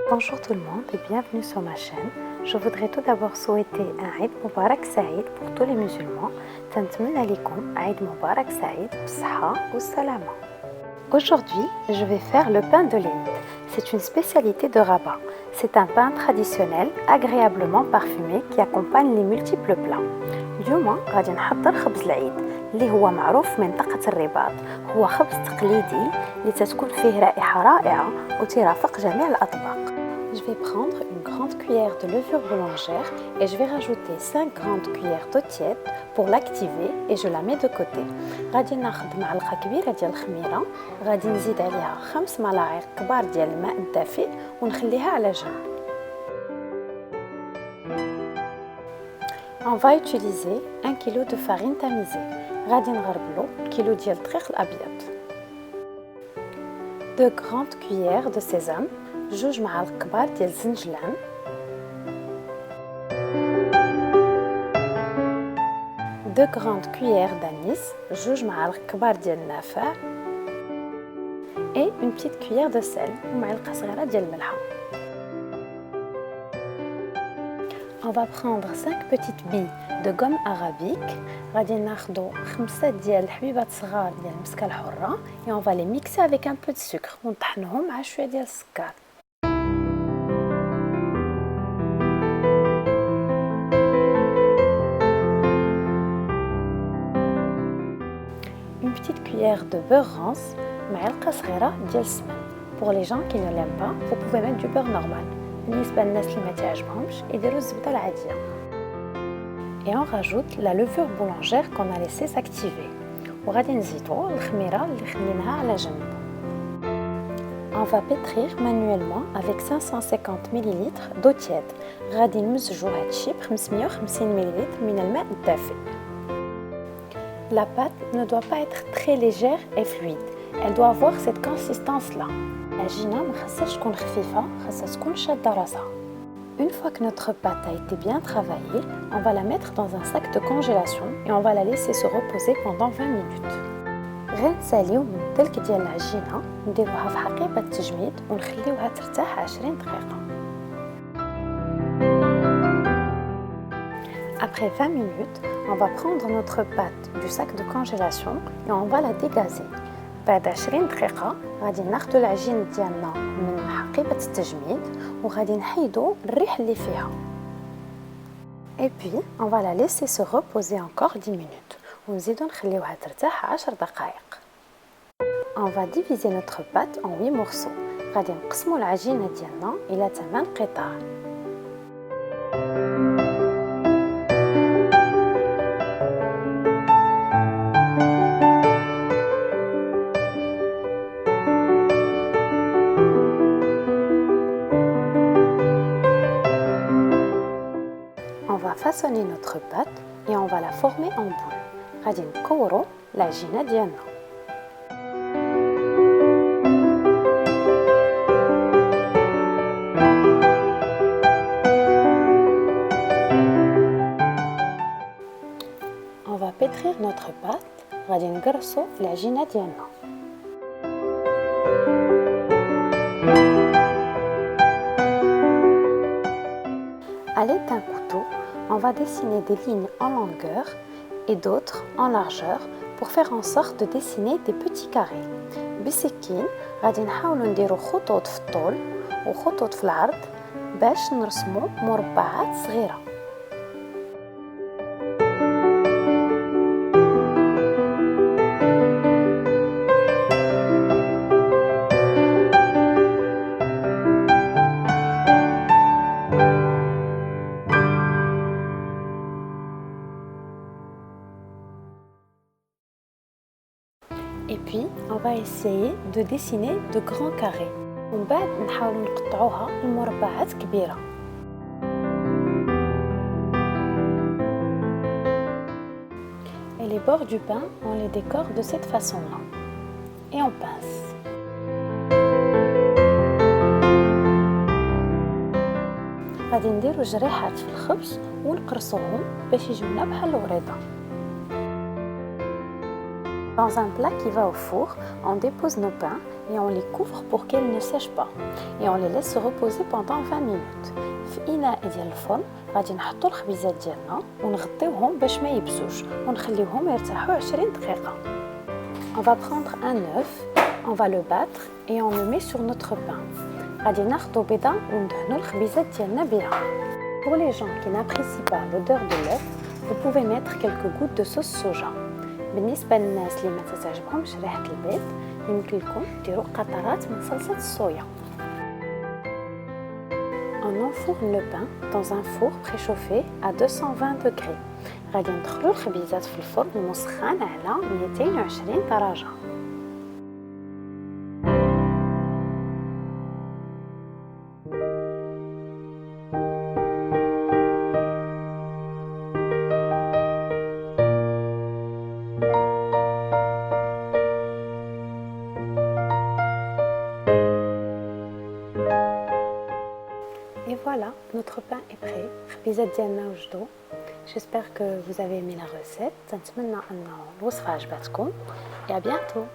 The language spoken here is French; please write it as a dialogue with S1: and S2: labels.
S1: Bonjour tout le monde et bienvenue sur ma chaîne. Je voudrais tout d'abord souhaiter un Eid Mubarak Saïd pour tous les musulmans. Tantamna likum Eid Mubarak Saïd, Saha ou Salama. Aujourd'hui, je vais faire le pain de l'Eid. C'est une spécialité de Rabat. C'est un pain traditionnel, agréablement parfumé qui accompagne les multiples plats. اليوم غادي نحضر خبز العيد اللي هو معروف في منطقة الرباط. هو خبز تقليدي اللي تتكون فيه رائحة رائعة وترافق جميع الأطباق. Je vais prendre une grande cuillère de levure boulangère et je vais rajouter 5 grandes cuillères d'eau tiède pour l'activer et je la mets de côté. غادي ناخذ معلقة كبيرة ديال الخميرة، غادي نزيد عليها 5 ملاعق كبار ديال الماء الدافئ ونخليها على جنب. On va utiliser 1 kg de farine tamisée. غادي نغربلو كيلو ديال الدقيق الأبيض. 2 grandes cuillères de sésame. 2 معالق كبار ديال الزنجلان، 2 grandes cuillères d'anis، 2 معالق كبار ديال النافع، et une petite cuillère de sel ومعلقة صغيرة ديال الملحة. On va prendre 5 petites billes de gomme arabique. غادي ناخدو 5 ديال الحبيبات صغار ديال المسكة الحرة et on va les mixer avec un peu de sucre ونطحنهم مع شوية ديال السكر. Une petite cuillère de beurre rance, معلقة صغيرة ديال السمن. Pour les gens qui ne l'aiment pas, vous pouvez mettre du beurre normal. بالنسبة للناس اللي ما تعجبهمش يديروا الزبدة العادية. Et on rajoute la levure boulangère qu'on a laissé s'activer. وغادي نزيدو الخميرة اللي خليناها على جنب. On va pétrir manuellement avec 550 ml d'eau tiède. غادي نمزجو هادشي ب 550 ml من الماء الدافئ. La pâte ne doit pas être très légère et fluide. Elle doit avoir cette consistance-là. العجينة ما خاصهاش تكون خفيفة، خاصها تكون شادة راسها. Une fois que notre pâte a été bien travaillée, on va la mettre dans un sac de congélation et on va la laisser se reposer pendant 20 minutes. غير نساليو من الدلك ديال العجينة نديروها في حقيبة التجميد ونخليوها ترتاح 20 دقيقة. Après 20 minutes, on va prendre notre pâte du sac de congélation et on va la dégazer. بعد 20 دقيقة غادي ناخدو العجين ديالنا من حقيبة التجميد وغادي نحيدو الريح اللي فيها. Et puis, on va la laisser se reposer encore 10 minutes. ونزيدو نخليوها ترتاح 10 دقائق. On va diviser notre pâte en 8 morceaux. غادي نقسمو العجينة ديالنا إلى 8 قطع. On va façonner notre pâte et on va la former en boule. غادي نكورو العجينة ديالنا. On va pétrir notre pâte. غادي نقرصو العجينة ديالنا. À l'aide d'un couteau, on va dessiner des lignes en longueur et d'autres en largeur pour faire en sorte de dessiner des petits carrés. بالسكين غادي نحاولوا نديروا خطوط في الطول وخطوط في العرض باش نرسموا مربعات صغيرة. Et puis, on va essayer de dessiner de grands carrés. ومن بعد نحاولوا نقطعوها لمربعات كبيرة. Et les bords du pain, on les décore de cette façon-là. Et on pince. غادي نديرو جريحات في الخبز ونقرصوهم باش يجيونا بحال الوريضة. Dans un plat qui va au four, on dépose nos pains et on les couvre pour qu'ils ne sèchent pas. Et on les laisse se reposer pendant 20 minutes. في إناء ديال الفرن غادي نحطو الخبيزات ديالنا ونغطيوهم باش ما يبسوش ونخليوهم يرتاحوا 20 دقيقة. On va prendre un œuf, on va le battre et on le met sur notre pain. غادي ناخدو بيضة وندهنو الخبيزات ديالنا بها. Pour les gens qui n'apprécient pas l'odeur de l'œuf, vous pouvez mettre quelques gouttes de sauce soja. بالنسبة للناس اللي ما تعجبهمش ريحة البيض يمكن لكم ديروا قطرات من صلصة الصويا. On enfourne le pain dans un four préchauffé à 220 degrés. غادي ندخلوا الخبيزات في الفرن المسخن على 220 درجة. Et voilà, notre pain est prêt. خبيزات ديالنا وجدوا. J'espère que vous avez aimé la recette. نتمنى أن الوصفة عجبتكم. Et à bientôt.